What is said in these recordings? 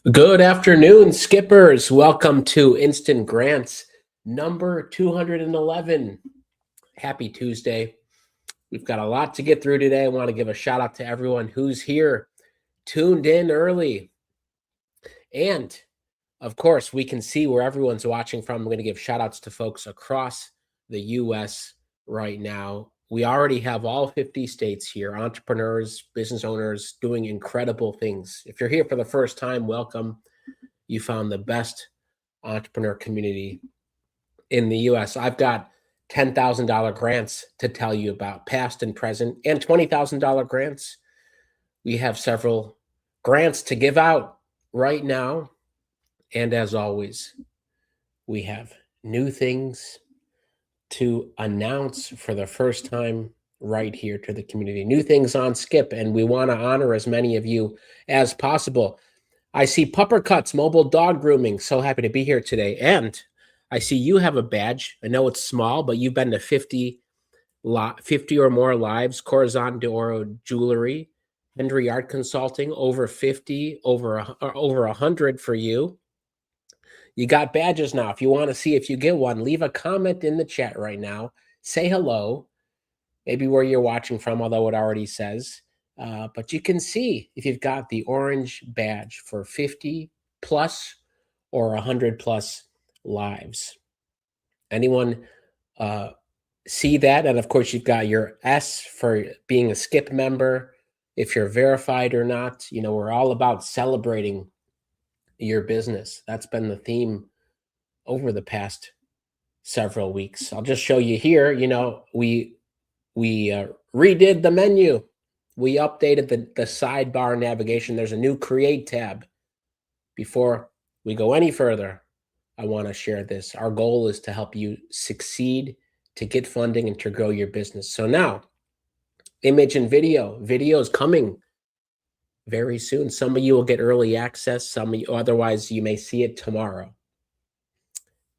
Good afternoon, skippers. Welcome to Instant Grants number 211. Happy Tuesday. We've got a lot to get through today. I want to give a shout out to everyone who's here, tuned in early. And of course, we can see where everyone's watching from. I'm going to give shout outs to folks across the U.S. right now. We already have all 50 states here, entrepreneurs, business owners doing incredible things. If you're here for the first time, welcome. You found the best entrepreneur community in the US. I've got $10,000 grants to tell you about, past and present, and $20,000 grants. We have several grants to give out right now. And as always, we have new things to announce for the first time right here to the community. New things on Skip, and we want to honor as many of you as possible. I see Pupper Cuts, mobile dog grooming. So happy to be here today. And I see you have a badge. I know it's small, but you've been to 50 or more lives. Corazon d'Oro Jewelry, Hendry Art Consulting, over 50, over 100 for you. You got badges now. If you want to see if you get one, leave a comment in the chat right now. Say hello, maybe where you're watching from, although it already says. But you can see if you've got the orange badge for 50 plus or 100 plus lives. Anyone see that? And of course, you've got your S for being a Skip member, if you're verified or not. You know, we're all about celebrating your business. That's been the theme over the past several weeks. I'll just show you here. You know, we redid the menu. We updated the sidebar navigation. There's a new Create tab. Before we go any further, I want to share this. Our goal is to help you succeed, to get funding, and to grow your business. So now, image and video. Video is coming very soon. Some of you will get early access. Some of you, otherwise, you may see it tomorrow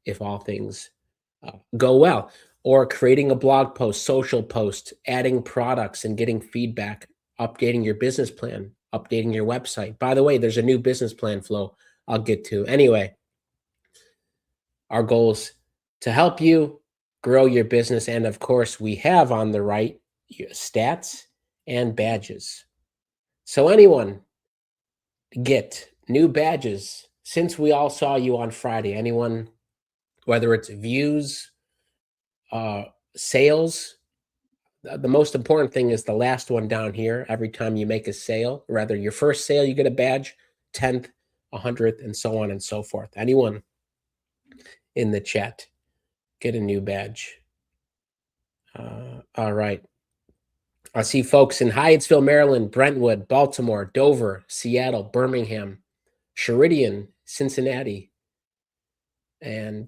if all things go well. Or creating a blog post, social post, adding products and getting feedback, updating your business plan, updating your website. By the way, there's a new business plan flow I'll get to. Anyway, our goal is to help you grow your business. And of course, we have on the right your stats and badges. So anyone get new badges since we all saw you on Friday? Anyone, whether it's views, sales, the most important thing is the last one down here. Every time you make a sale, rather your first sale, you get a badge, 10th, 100th, and so on and so forth. Anyone in the chat, get a new badge. All right. I see folks in Hyattsville, Maryland, Brentwood, Baltimore, Dover, Seattle, Birmingham, Sheridan, Cincinnati, and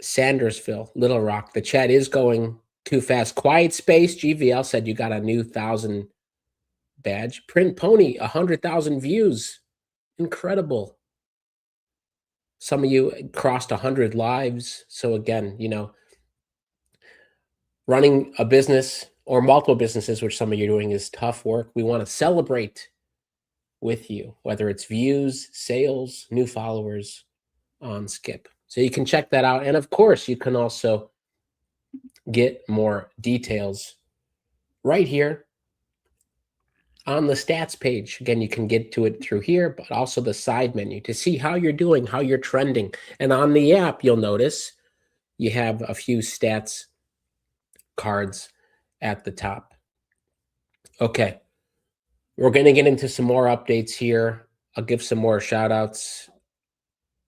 Sandersville, Little Rock. The chat is going too fast. Quiet Space, GVL said you got a new 1,000 badge. Print Pony, 100,000 views. Incredible. Some of you crossed 100 lives. So again, you know, running a business or multiple businesses, which some of you are doing, is tough work. We want to celebrate with you, whether it's views, sales, new followers on Skip. So you can check that out. And of course, you can also get more details right here on the stats page. Again, you can get to it through here, but also the side menu to see how you're doing, how you're trending. And on the app, you'll notice you have a few stats cards at the top. Okay, we're going to get into some more updates here. I'll give some more shout outs.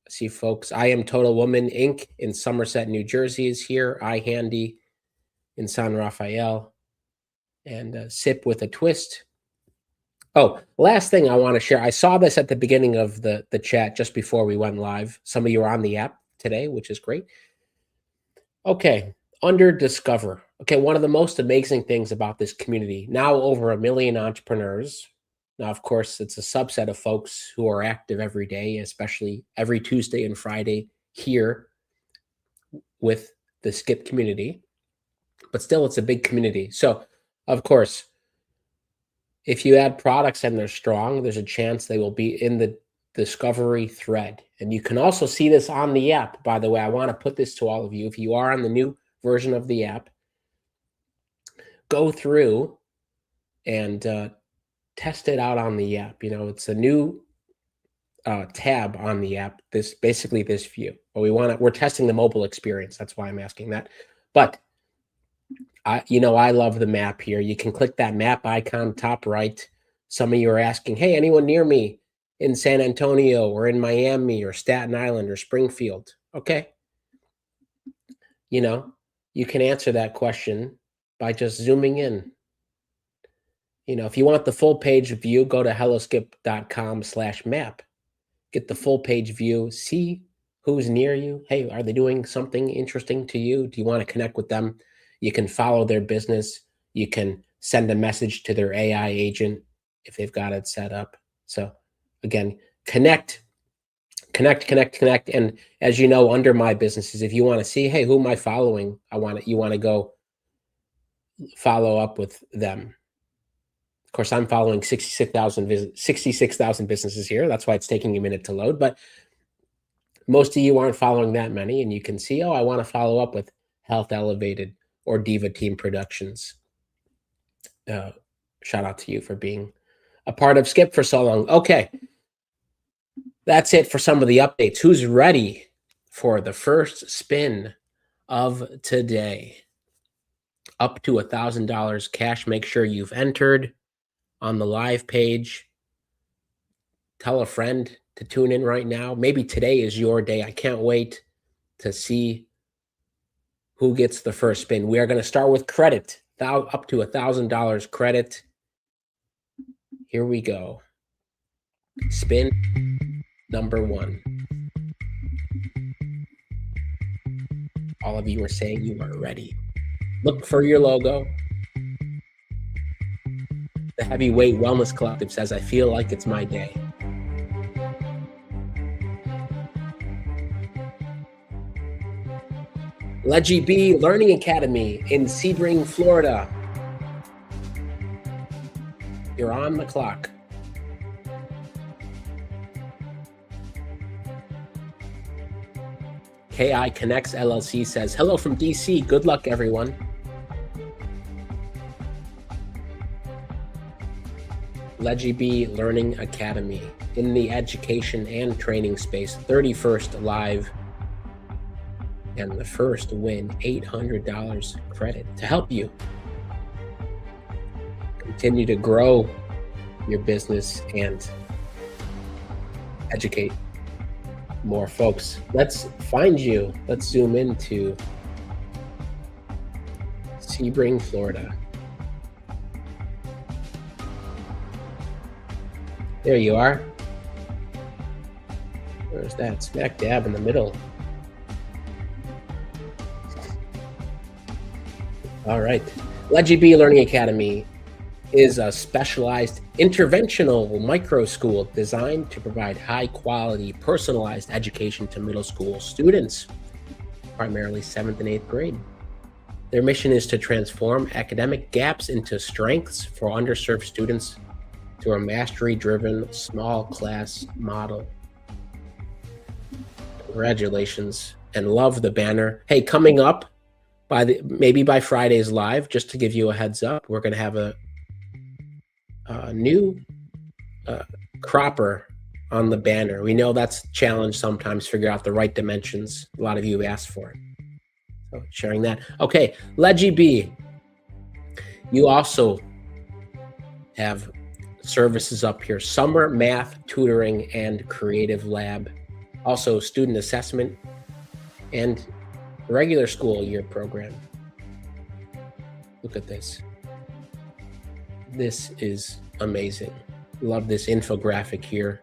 See folks, I Am Total Woman Inc. in Somerset, New Jersey is here. iHandy in San Rafael, and Sip with a Twist. Oh, last thing I want to share. I saw this at the beginning of the chat just before we went live. Some of you are on the app today, which is great. Okay, under Discover. Okay, one of the most amazing things about this community, now over 1 million entrepreneurs. Now, of course, it's a subset of folks who are active every day, especially every Tuesday and Friday here with the Skip community. But still, it's a big community. So, of course, if you add products and they're strong, there's a chance they will be in the discovery thread. And you can also see this on the app. By the way, I want to put this to all of you. If you are on the new version of the app, go through and test it out on the app. It's a new tab on the app. This view. But we're testing the mobile experience. That's why I'm asking that. But I love the map here. You can click that map icon top right. Some of you are asking, hey, anyone near me in San Antonio or in Miami or Staten Island or Springfield? Okay. You can answer that question by just zooming in. If you want the full page view, go to helloskip.com/map. Get the full page view, see who's near you. Hey, are they doing something interesting to you? Do you want to connect with them? You can follow their business. You can send a message to their AI agent if they've got it set up. So again, connect. And as you know, under my businesses, if you want to see, hey, who am I following? You want to go follow up with them. Of course, I'm following 66,000 businesses here. That's why it's taking a minute to load. But most of you aren't following that many, and you can see, I want to follow up with Health Elevated or Diva Team Productions. Shout out to you for being a part of Skip for so long. Okay, that's it for some of the updates. Who's ready for the first spin of today? Up to $1,000 cash. Make sure you've entered on the live page. Tell a friend to tune in right now. Maybe today is your day. I can't wait to see who gets the first spin. We are going to start with credit. Up to $1,000 credit. Here we go. Spin number 1. All of you are saying you are ready. Look for your logo. The Heavyweight Wellness Collective says, I feel like it's my day. Leggy B Learning Academy in Sebring, Florida. You're on the clock. KI Connects LLC says, hello from DC. Good luck, everyone. Leggy B Learning Academy in the education and training space, 31st live. And the first win, $800 credit to help you continue to grow your business and educate more folks. Let's find you. Let's zoom into Sebring, Florida. There you are. Where's that? Smack dab in the middle. All right. Leggy B Learning Academy is a specialized interventional micro school designed to provide high quality, personalized education to middle school students, primarily 7th and 8th grade. Their mission is to transform academic gaps into strengths for underserved students through a mastery-driven small class model. Congratulations, and love the banner. Hey, coming up maybe by Friday's live, just to give you a heads up, we're going to have a new cropper on the banner. We know that's a challenge sometimes, figure out the right dimensions. A lot of you asked for it. So sharing that. Okay, Leggy B, you also have services up here: summer math tutoring and creative lab, also student assessment and regular school year program. Look at this. This is amazing. Love this infographic here.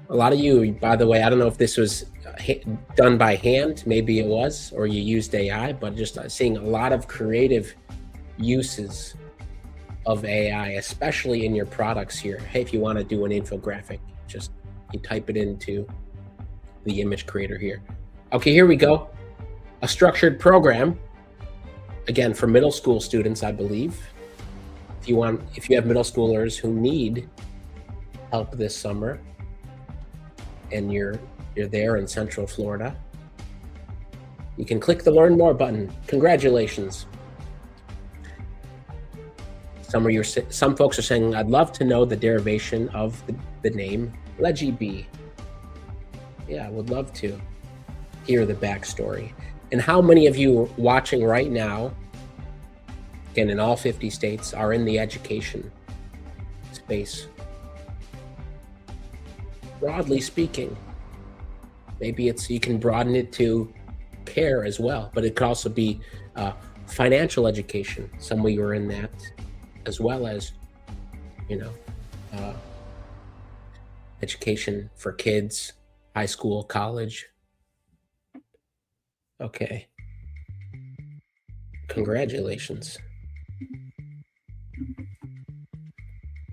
A lot of you, by the way, I don't know if this was done by hand, maybe it was, or you used AI, but just seeing a lot of creative uses of AI, especially in your products here. Hey, if you want to do an infographic, just you type it into the image creator here. Okay, here we go. A structured program, again, for middle school students, I believe. If you have middle schoolers who need help this summer, and you're there in Central Florida, you can click the Learn More button. Congratulations. Some folks are saying, I'd love to know the derivation of the name Leggy. Yeah, I would love to hear the backstory. And how many of you watching right now, again, in all 50 states, are in the education space? Broadly speaking, maybe you can broaden it to care as well, but it could also be financial education. Some of you are in that, as well as, education for kids, high school, college. Okay. Congratulations.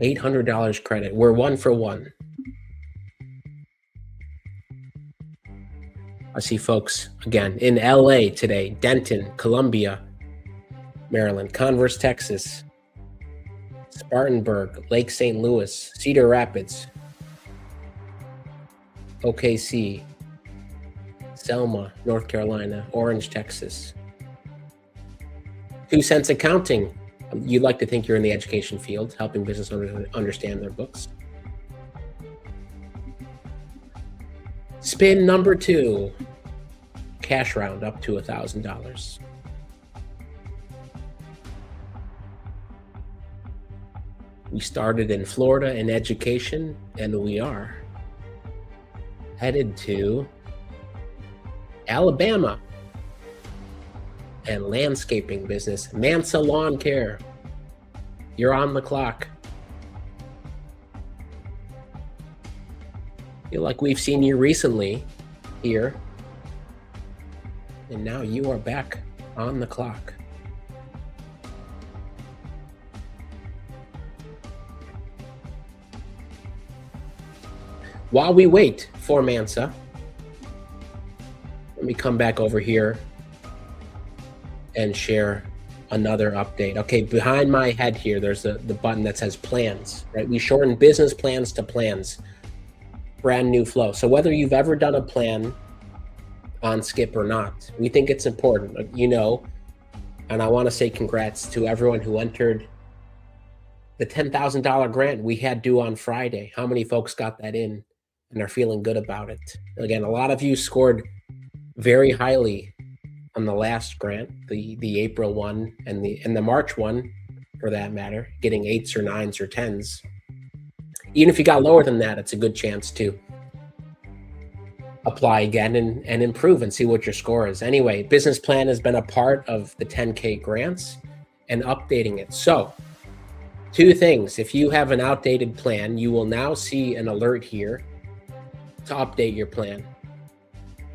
$800 credit. We're 1 for 1. I see folks, again, in LA today, Denton, Columbia, Maryland, Converse, Texas, Spartanburg, Lake St. Louis, Cedar Rapids, OKC, Selma, North Carolina, Orange, Texas. 2 Cents Accounting. You'd like to think you're in the education field, helping business owners understand their books. Spin number 2, cash round up to $1,000. We started in Florida in education, and we are headed to Alabama and landscaping business, Mansa Lawn Care. You're on the clock. Feel like we've seen you recently here, and now you are back on the clock. While we wait for Mansa, let me come back over here and share another update. Okay, behind my head here, there's the button that says plans, right? We shorten business plans to plans. Brand new flow. So whether you've ever done a plan on Skip or not, we think it's important, and I want to say congrats to everyone who entered the $10,000 grant we had due on Friday. How many folks got that in and are feeling good about it? Again, a lot of you scored very highly on the last grant, the April one and the March one, for that matter, getting 8s or 9s or 10s. Even if you got lower than that, it's a good chance to apply again and improve and see what your score is. Anyway, business plan has been a part of the 10K grants and updating it. So 2 things. If you have an outdated plan, you will now see an alert here to update your plan.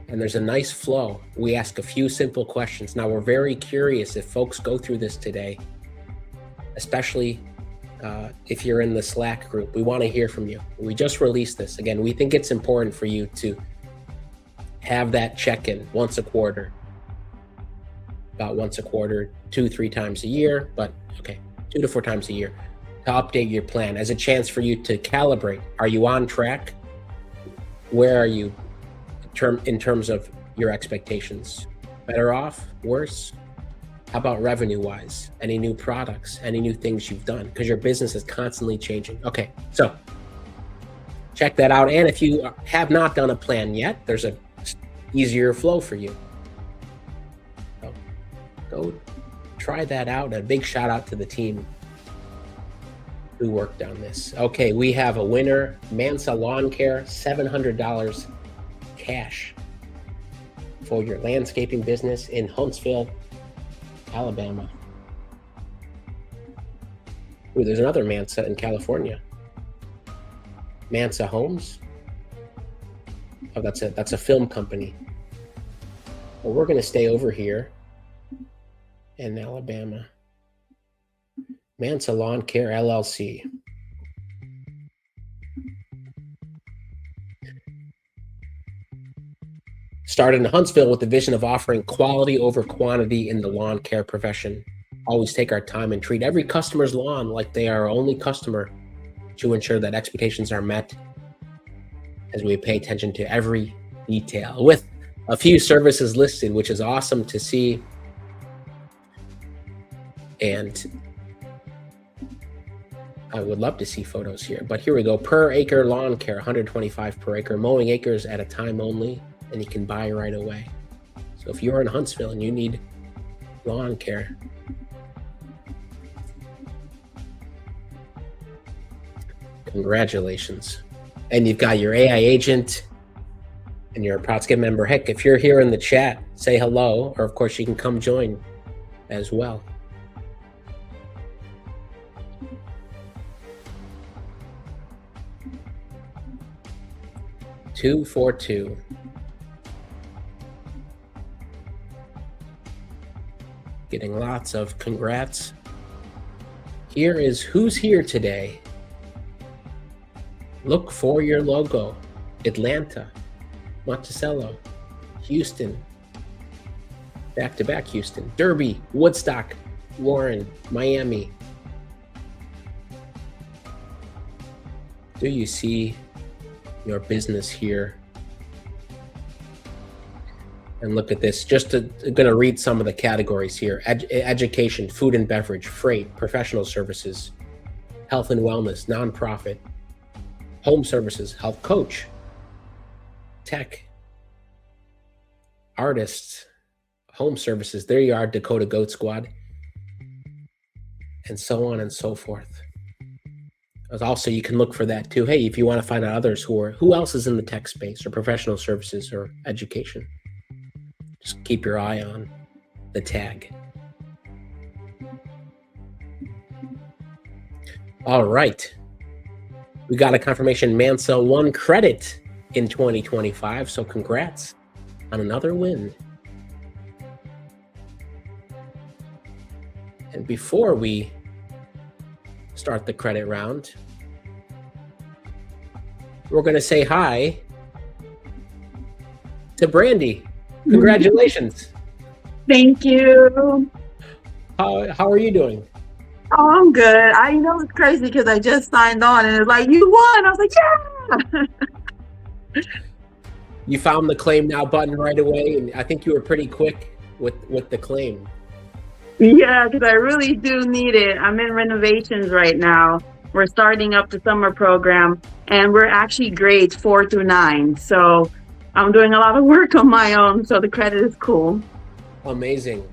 And there's a nice flow. We ask a few simple questions. Now, we're very curious if folks go through this today, especially if you're in the Slack group. We want to hear from you. We just released this. Again, we think it's important for you to have that check-in once a quarter, about once a quarter, 2-3 times a year, but okay, 2 to 4 times a year, to update your plan as a chance for you to calibrate. Are you on track? Where are you in terms of your expectations? Better off? Worse? How about revenue-wise? Any new products? Any new things you've done? Because your business is constantly changing. Okay, so check that out. And if you have not done a plan yet, there's a easier flow for you. So go try that out. A big shout out to the team who worked on this. Okay, we have a winner, Mansa Lawn Care, $700 cash for your landscaping business in Huntsville, Alabama. Ooh, there's another Mansa in California. Mansa Homes. Oh, that's a film company. Well, we're going to stay over here in Alabama. Mansa Lawn Care LLC. Started in Huntsville with the vision of offering quality over quantity in the lawn care profession. Always take our time and treat every customer's lawn like they are our only customer to ensure that expectations are met as we pay attention to every detail with a few services listed, which is awesome to see. And I would love to see photos here, but here we go. Per acre lawn care, 125 per acre. Mowing acres at a time only, and you can buy right away. So if you're in Huntsville and you need lawn care, congratulations. And you've got your AI agent and you're a Proud Skip member. Heck, if you're here in the chat, say hello, or of course you can come join as well. Two for two. Getting lots of congrats. Here is who's here today. Look for your logo. Atlanta, Monticello, Houston, back-to-back Houston, Derby, Woodstock, Warren, Miami. Do you see your business here? And look at this, I'm gonna read some of the categories here. Education, food and beverage, freight, professional services, health and wellness, nonprofit, home services, health coach, tech, artists, home services. There you are, Dakota Goat Squad, and so on and so forth. Also, you can look for that too. Hey, if you want to find out others who else is in the tech space or professional services or education, just keep your eye on the tag. All right. We got a confirmation Mansell won credit in 2025, so congrats on another win. And before we start the credit round, we're going to say hi to Brandy. Congratulations. Thank you. How are you doing? Oh, I'm good. I know it's crazy because I just signed on and it's like, you won. I was like, yeah. You found the claim now button right away, and I think you were pretty quick with the claim. Yeah, because I really do need it. I'm in renovations right now. We're starting up the summer program, and we're actually grades 4 through 9. So I'm doing a lot of work on my own, so the credit is cool. Amazing.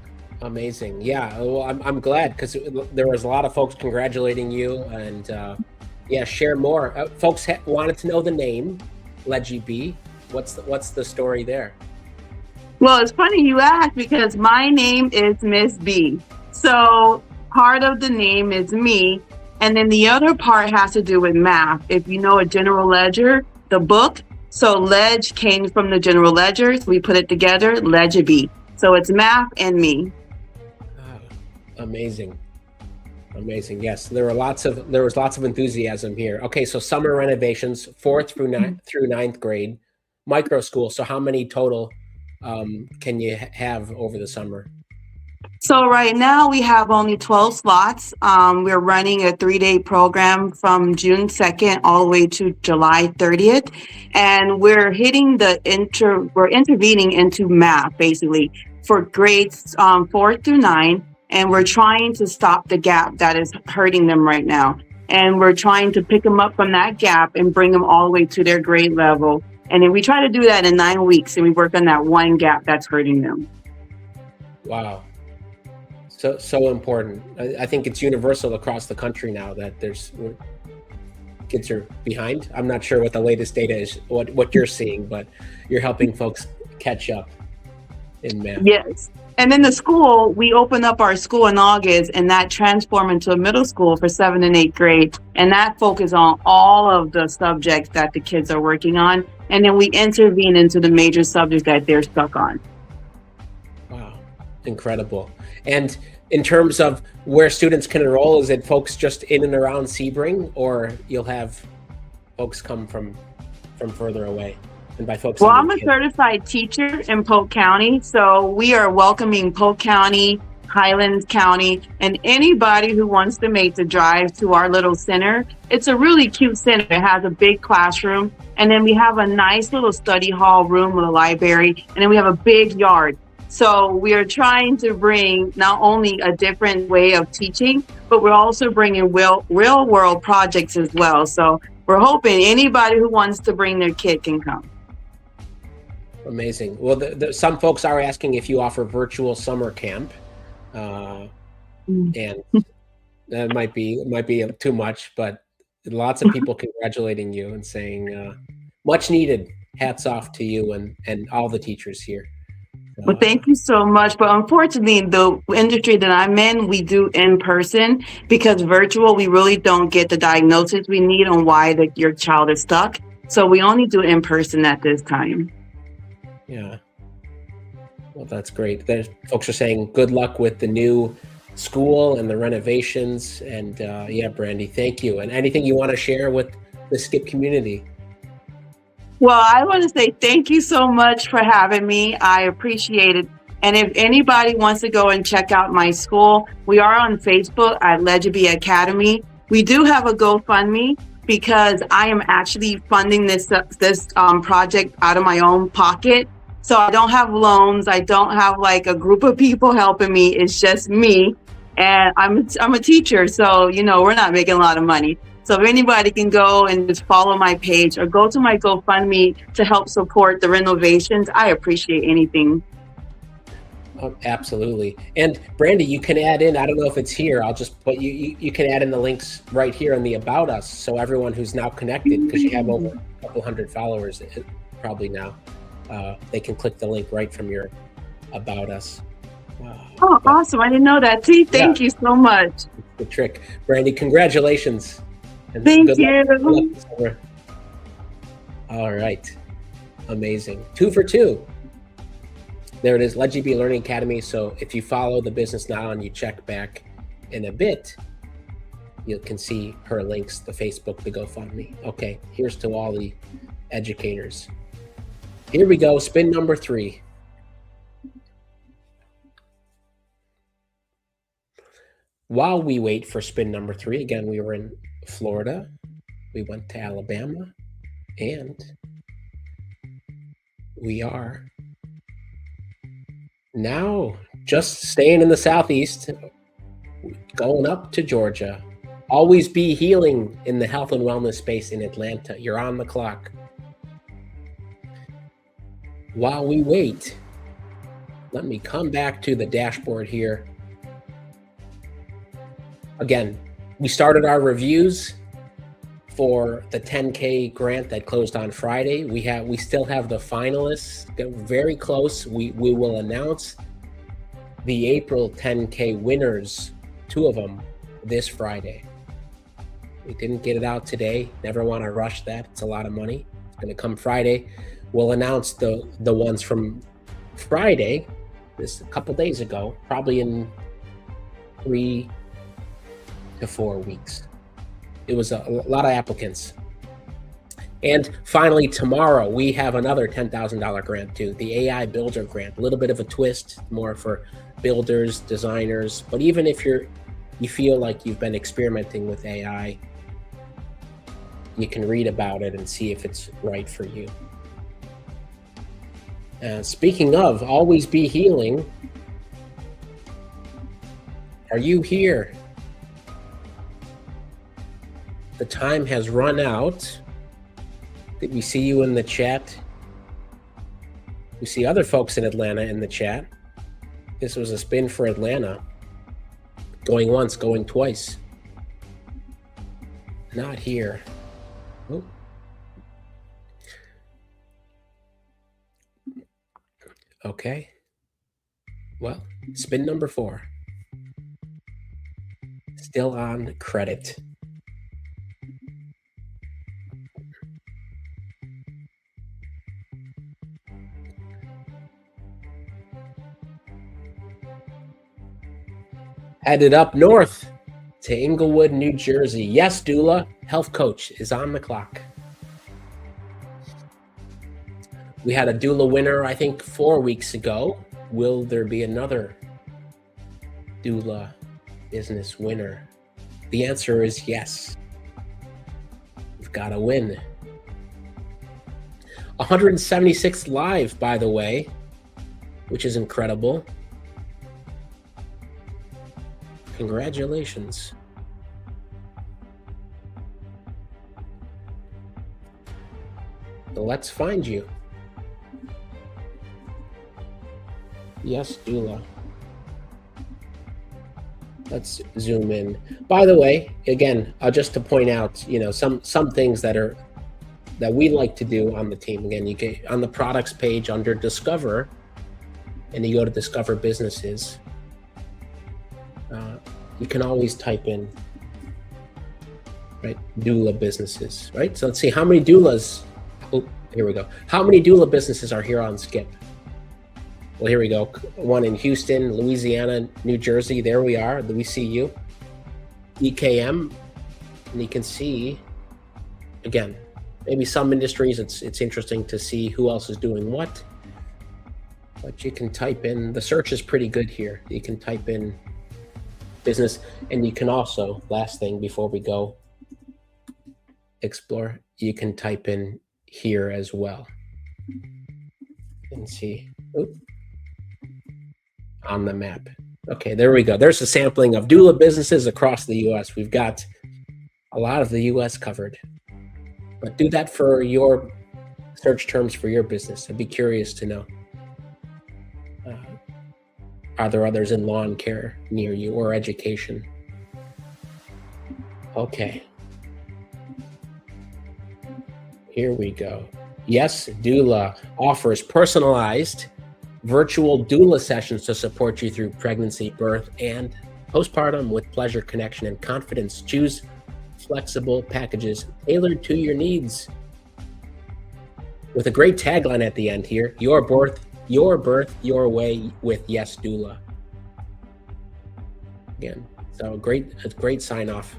Yeah, well, I'm glad because there was a lot of folks congratulating you, and yeah, share more. Folks wanted to know the name, Leggy B. What's the story there? Well, it's funny you ask because my name is Miss B. So part of the name is me, and then the other part has to do with math. If you know a general ledger, the book, so ledge came from the general ledger, so we put it together, Leggy B. So it's math and me. Amazing. Yes, there was lots of enthusiasm here. Okay, so summer renovations, 4th through 9th grade, micro school. So how many total can you have over the summer? So right now we have only 12 slots. We're running a 3-day program from June 2nd all the way to July 30th. And we're hitting we're intervening into math basically for grades 4 through 9. And we're trying to stop the gap that is hurting them right now. And we're trying to pick them up from that gap and bring them all the way to their grade level. And then we try to do that in 9 weeks, and we work on that one gap that's hurting them. Wow. So important. I think it's universal across the country now that kids are behind. I'm not sure what the latest data is, what you're seeing, but you're helping folks catch up in math. Yes. And then the school, we open up our school in August, and that transformed into a middle school for 7th and 8th grade. And that focuses on all of the subjects that the kids are working on. And then we intervene into the major subjects that they're stuck on. Wow, incredible. And in terms of where students can enroll, is it folks just in and around Sebring, or you'll have folks come from further away? And by folks, well, I'm a certified teacher in Polk County, so we are welcoming Polk County, Highlands County, and anybody who wants to make the drive to our little center. It's a really cute center. It has a big classroom, and then we have a nice little study hall room with a library, and then we have a big yard. So we are trying to bring not only a different way of teaching, but we're also bringing real world projects as well. So we're hoping anybody who wants to bring their kid can come. Amazing. Well, some folks are asking if you offer virtual summer camp. And that might be too much, but lots of people congratulating you and saying much needed. Hats off to you and all the teachers here. Well, thank you so much. But unfortunately, the industry that I'm in, we do in person, because virtual, we really don't get the diagnosis we need on why your child is stuck. So we only do in person at this time. Yeah. Well, that's great. Folks are saying good luck with the new school and the renovations. And yeah, Brandy, thank you. And anything you want to share with the Skip community? Well, I want to say thank you so much for having me. I appreciate it. And if anybody wants to go and check out my school, we are on Facebook at Legibee Academy. We do have a GoFundMe because I am actually funding this project out of my own pocket. So I don't have loans. I don't have like a group of people helping me. It's just me. And I'm a teacher. So, we're not making a lot of money. So if anybody can go and just follow my page or go to my GoFundMe to help support the renovations, I appreciate anything. Oh, absolutely. And Brandy, you can add in, I don't know if it's here, but you can add in the links right here in the About Us. So everyone who's now connected, because you have over a couple hundred followers probably now, they can click the link right from your About Us. Awesome. I didn't know that. Thank you so much. The trick. Brandy, congratulations. And Thank you. All right. Amazing. 2 for 2. There it is, Legibee Learning Academy. So if you follow the business now and you check back in a bit, you can see her links, the Facebook, the GoFundMe. Okay, here's to all the educators. Here we go, spin number 3. While we wait for spin number 3, again, we were in Florida, we went to Alabama, and we are now just staying in the Southeast, going up to Georgia. Always be healing in the health and wellness space in Atlanta. You're on the clock. While we wait, let me come back to the dashboard here. Again, we started our reviews for the 10K grant that closed on Friday. We still have the finalists. They're very close. We will announce the April 10K winners, 2 of them, this Friday. We didn't get it out today. Never want to rush that. It's a lot of money. It's going to come Friday. We'll announce the ones from Friday, this a couple days ago, probably in 3 to 4 weeks. It was a lot of applicants. And finally, tomorrow, we have another $10,000 grant too, the AI Builder Grant. A little bit of a twist, more for builders, designers. But even if you feel like you've been experimenting with AI, you can read about it and see if it's right for you. Speaking of, always be healing. Are you here? The time has run out. Did we see you in the chat? We see other folks in Atlanta in the chat. This was a spin for Atlanta. Going once, going twice. Not here. Oh. Okay. Well, spin number 4. Still on credit. Headed up north to Inglewood, New Jersey. Yes, Dula, health coach, is on the clock. We had a Dula winner, I think, 4 weeks ago. Will there be another doula business winner? The answer is yes. You've got to win. 176 live, by the way, which is incredible. Congratulations. So let's find you. Yes, doula. Let's zoom in. By the way, again, just to point out, some things that we like to do on the team. Again, you get on the products page under Discover, and you go to Discover Businesses. You can always type in, right, doula businesses, right? So let's see how many doulas. Oh, here we go. How many doula businesses are here on Skip? Well, here we go. One in Houston, Louisiana, New Jersey. There we are. We see you. EKM, and you can see, again, maybe some industries it's interesting to see who else is doing what. But you can type in, the search is pretty good here. You can type in business, and you can also, last thing before we go explore, you can type in here as well and see on the map. Okay, there we go. There's a sampling of doula businesses across the US. We've got a lot of the US covered, but do that for your search terms for your business. I'd be curious to know. Are there others in lawn care near you, or education? Okay. Here we go. Yes, Doula offers personalized virtual doula sessions to support you through pregnancy, birth, and postpartum with pleasure, connection, and confidence. Choose flexible packages tailored to your needs. With a great tagline at the end here, your birth, your way with Yes Doula. Again, so a great sign-off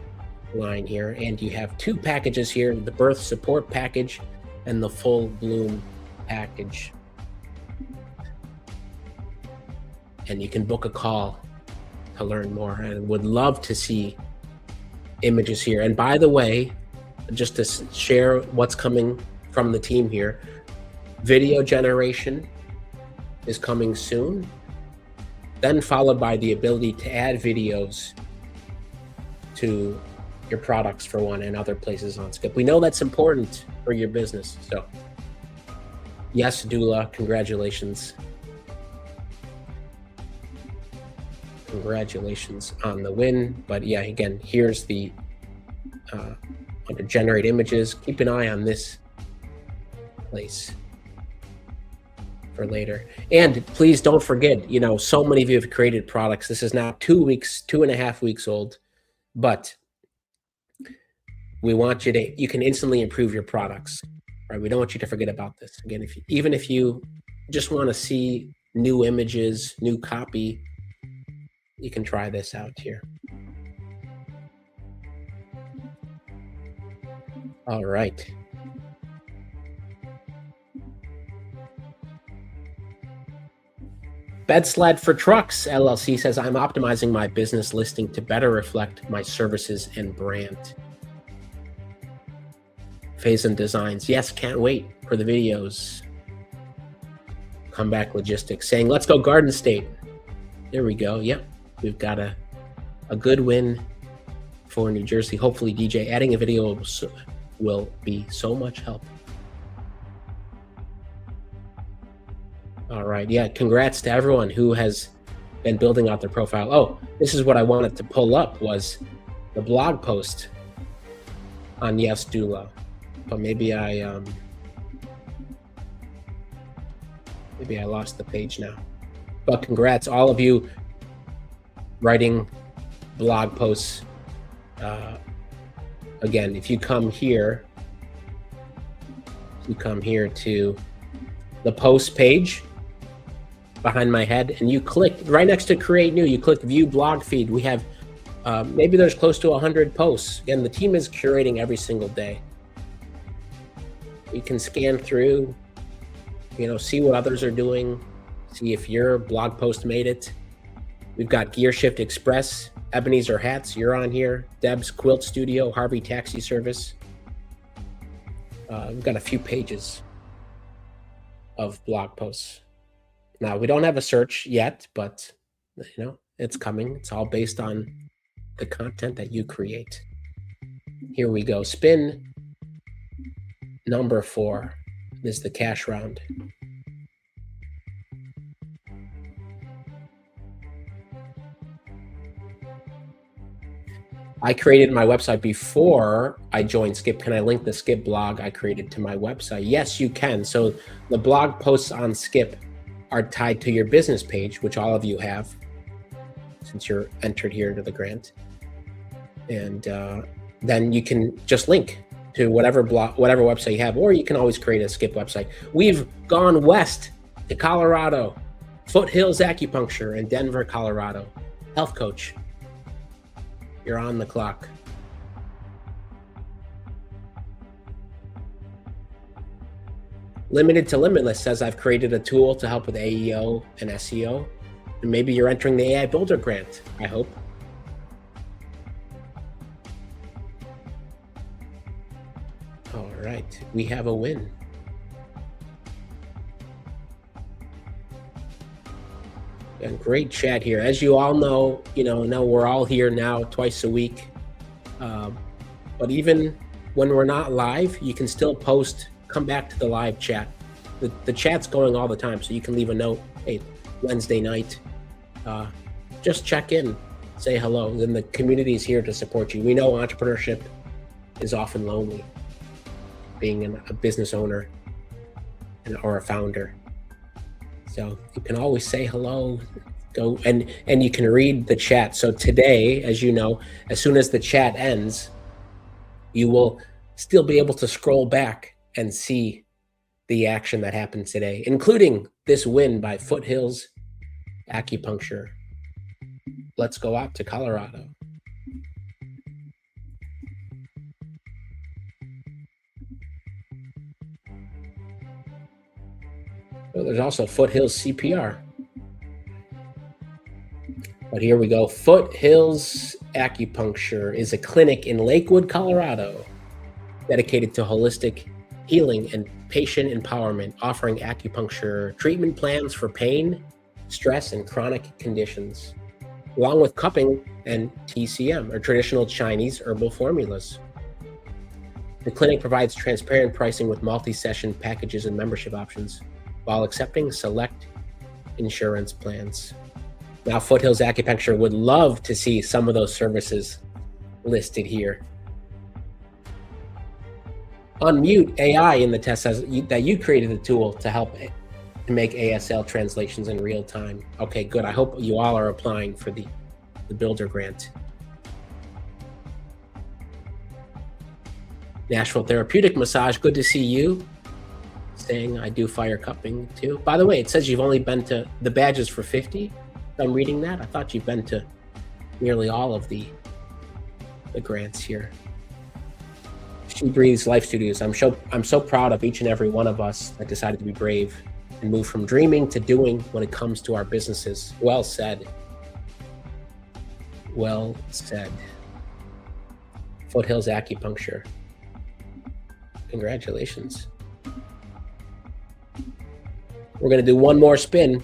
line here. And you have two packages here, the birth support package and the full bloom package. And you can book a call to learn more, and would love to see images here. And by the way, just to share what's coming from the team here, video generation is coming soon, then followed by the ability to add videos to your products for one and other places on Skip. We know that's important for your business. So yes, Doula, congratulations. Congratulations on the win. But yeah, again, here's the under generate images. Keep an eye on this place for later. And please don't forget, so many of you have created products. This is now 2.5 weeks old, but we want you can instantly improve your products, right? We don't want you to forget about this. Again, even if you just want to see new images, new copy, you can try this out here. All right. Bed Sled for Trucks LLC says, I'm optimizing my business listing to better reflect my services and brand. Phase and Designs. Yes, can't wait for the videos. Comeback Logistics saying, let's go Garden State. There we go. Yep. We've got a good win for New Jersey. Hopefully, DJ, adding a video will be so much help. All right. Yeah. Congrats to everyone who has been building out their profile. Oh, this is what I wanted to pull up was the blog post on Yes Doula. But maybe I lost the page now. But congrats, all of you writing blog posts. Again, if you come here to the post page behind my head, and you click right next to create new, you click view blog feed. We have maybe there's close to 100 posts. Again, the team is curating every single day. You can scan through, see what others are doing, see if your blog post made it. We've got Gear Shift Express, Ebenezer Hats, you're on here, Deb's Quilt Studio, Harvey Taxi Service. We've got a few pages of blog posts. Now, we don't have a search yet, but it's coming. It's all based on the content that you create. Here we go. Spin number 4 is the cash round. I created my website before I joined Skip. Can I link the Skip blog I created to my website? Yes, you can. So the blog posts on Skip are tied to your business page, which all of you have since you're entered here to the grant. And then you can just link to whatever website you have, or you can always create a Skip website. We've gone west to Colorado, Foothills Acupuncture in Denver, Colorado. Health coach. You're on the clock. Limited to Limitless says I've created a tool to help with AEO and SEO. And maybe you're entering the AI Builder Grant, I hope. All right, we have a win. And great chat here. As you all know, we're all here now twice a week. But even when we're not live, you can still post, come back to the live chat. The chat's going all the time, so you can leave a note. Hey, Wednesday night, just check in, say hello. Then the community is here to support you. We know entrepreneurship is often lonely, being a business owner or a founder. So you can always say hello, go and you can read the chat. So today, as you know, as soon as the chat ends, you will still be able to scroll back and see the action that happened today, including this win by Foothills Acupuncture. Let's go out to Colorado. Oh, there's also Foothills CPR. But here we go. Foothills Acupuncture is a clinic in Lakewood, Colorado, dedicated to holistic healing and patient empowerment, offering acupuncture treatment plans for pain, stress, and chronic conditions, along with cupping and TCM, or traditional Chinese herbal formulas. The clinic provides transparent pricing with multi-session packages and membership options, while accepting select insurance plans. Now, Foothills Acupuncture would love to see some of those services listed here. Unmute AI in the test says that you created a tool to help to make ASL translations in real time. Okay, good. I hope you all are applying for the Builder Grant. Nashville Therapeutic Massage, good to see you. Saying I do fire cupping too. By the way, it says you've only been to the badges for 50. I'm reading that. I thought you've been to nearly all of the grants here. She Breathes Life Studios. I'm so proud of each and every one of us that decided to be brave and move from dreaming to doing when it comes to our businesses. Well said. Well said. Foothills Acupuncture. Congratulations. We're going to do one more spin.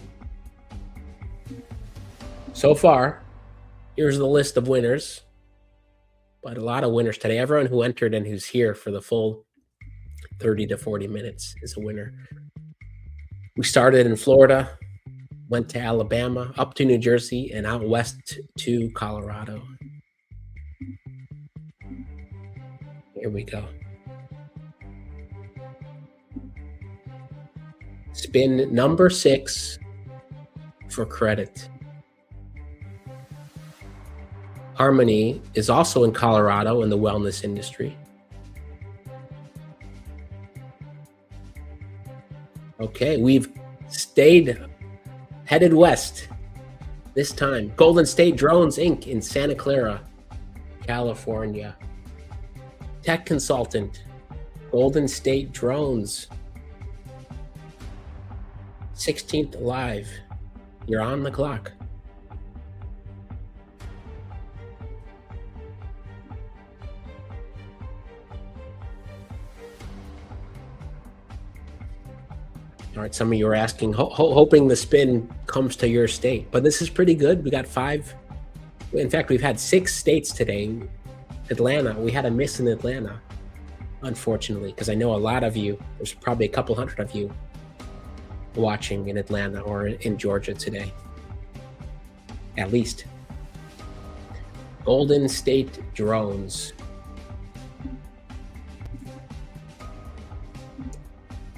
So far, here's the list of winners. But a lot of winners today. Everyone who entered and who's here for the full 30 to 40 minutes is a winner. We started in Florida, went to Alabama, up to New Jersey, and out west to Colorado. Here we go. Spin number 6 for credit. Harmony is also in Colorado in the wellness industry. Okay, we've headed west this time. Golden State Drones Inc. in Santa Clara, California. Tech consultant, Golden State Drones. 16th live. You're on the clock. All right, some of you are asking, hoping the spin comes to your state, but this is pretty good. We got 5. In fact, we've had 6 states today. Atlanta, we had a miss in Atlanta, unfortunately, because I know a lot of you, there's probably a couple hundred of you watching in Atlanta or in Georgia today, at least. Golden State Drones.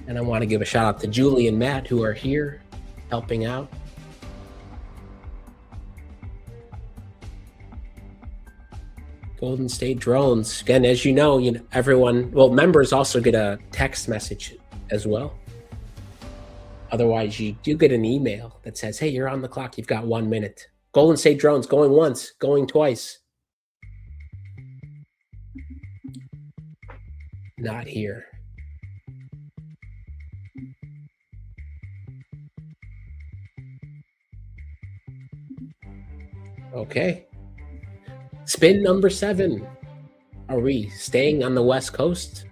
And I want to give a shout out to Julie and Matt who are here helping out. Golden State Drones. Again, as you know, everyone, well, members also get a text message as well. Otherwise, you do get an email that says, hey, you're on the clock. You've got 1 minute. Golden State Drones going once, going twice. Not here. Okay. Spin number 7. Are we staying on the West Coast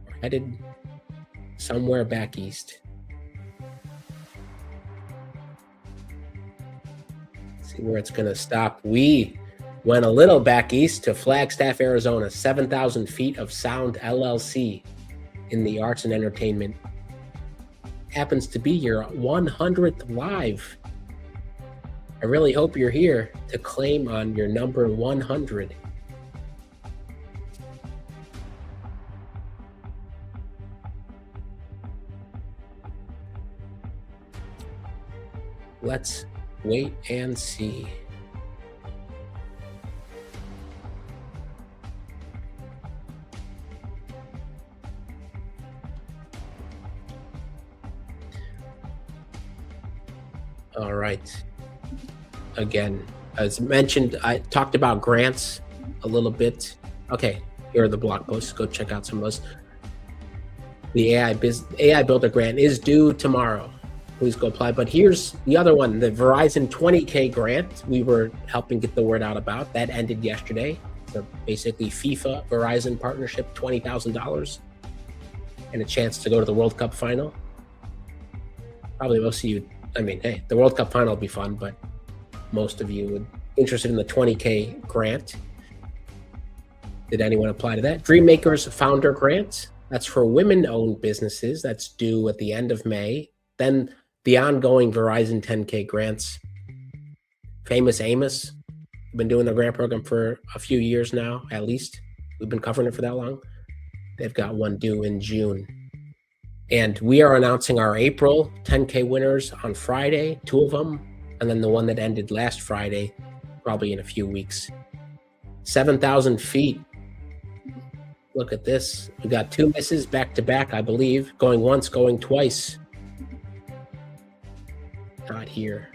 or headed somewhere back east? Let's see where it's going to stop. We went a little back east to Flagstaff, Arizona, 7,000 feet of sound LLC in the arts and entertainment. Happens to be your 100th live. I really hope you're here to claim on your number 100. Let's wait and see. All right. Again, as mentioned, I talked about grants a little bit. Okay, here are the blog posts. Go check out some of those. The AI Builder grant is due tomorrow. Please go apply. But here's the other one, the Verizon 20K grant we were helping get the word out about. That ended yesterday. So basically FIFA Verizon partnership, $20,000 and a chance to go to the World Cup final. Probably most of you, I mean, hey, the World Cup final will be fun, but most of you would interested in the 20K grant. Did anyone apply to that? Dreammakers Founder Grant. That's for women-owned businesses. That's due at the end of May. Then the ongoing Verizon 10K grants. Famous Amos. We've been doing the grant program for a few years now, at least. We've been covering it for that long. They've got one due in June. And we are announcing our April 10K winners on Friday, 2 of them. And then the one that ended last Friday, probably in a few weeks. 7,000 feet. Look at this. We got 2 misses back to back, I believe. Going once, going twice. Not here.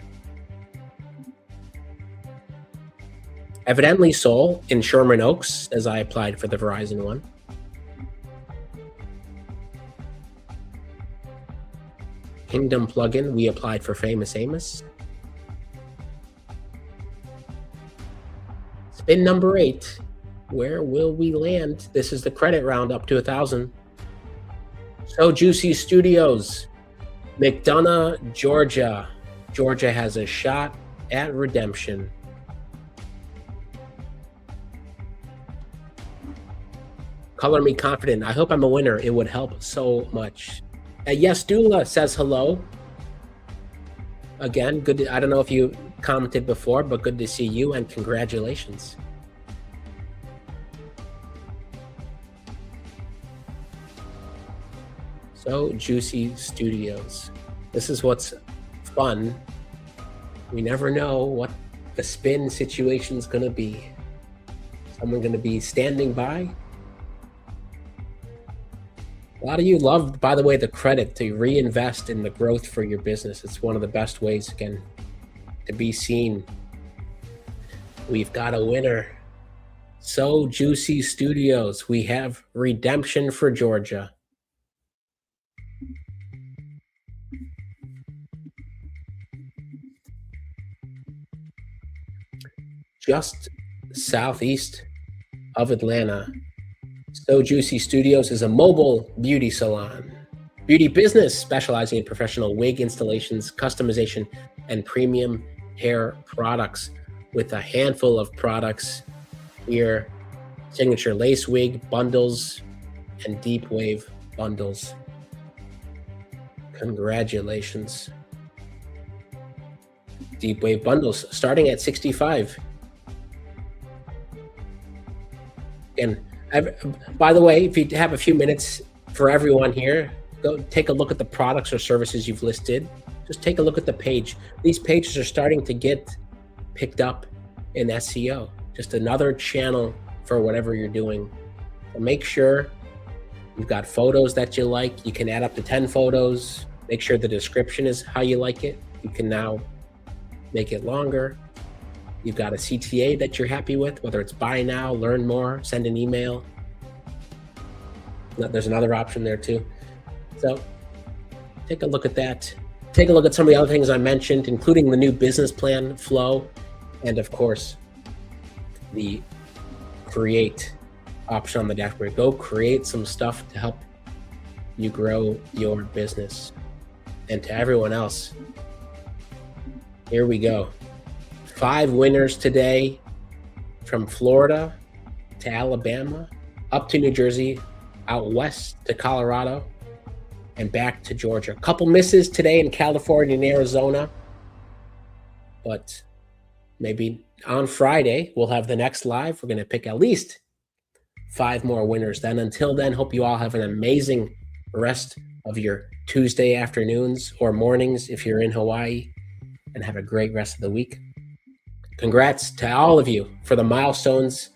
Evidently Soul in Sherman Oaks, as I applied for the Verizon one. Kingdom plugin, we applied for Famous Amos. Spin number 8. Where will we land? This is the credit round up to 1,000. So Juicy Studios, McDonough, Georgia. Georgia has a shot at redemption. Color me confident. I hope I'm a winner. It would help so much. Yes, Dula says hello. Again, good. I don't know if you commented before, but good to see you and congratulations. So Juicy Studios. This is what's fun. We never know what the spin situation is going to be. Someone going to be standing by. A lot of you love, by the way, the credit to reinvest in the growth for your business. It's one of the best ways, again, to be seen. We've got a winner. So Juicy Studios. We have redemption for Georgia. Just southeast of Atlanta, So Juicy Studios is a mobile beauty salon. Beauty Business, specializing in professional wig installations, customization, and premium hair products with a handful of products here. Signature lace wig bundles and deep wave bundles. Congratulations. Deep wave bundles starting at $65. And by the way, if you have a few minutes for everyone here, go take a look at the products or services you've listed. Just take a look at the page. These pages are starting to get picked up in SEO. Just another channel for whatever you're doing. So make sure you've got photos that you like. You can add up to 10 photos. Make sure the description is how you like it. You can now make it longer. You've got a CTA that you're happy with, whether it's buy now, learn more, send an email. There's another option there too. So take a look at that. Take a look at some of the other things I mentioned, including the new business plan flow, and of course, the create option on the dashboard. Go create some stuff to help you grow your business. And to everyone else, here we go. 5 winners today, from Florida to Alabama, up to New Jersey, out west to Colorado, and back to Georgia. A couple misses today in California and Arizona, but maybe on Friday we'll have the next live. We're going to pick at least 5 more winners. Then until then, hope you all have an amazing rest of your Tuesday afternoons or mornings if you're in Hawaii, and have a great rest of the week. Congrats to all of you for the milestones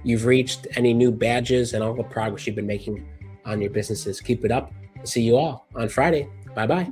you've reached, any new badges, and all the progress you've been making on your businesses. Keep it up. See you all on Friday. Bye-bye.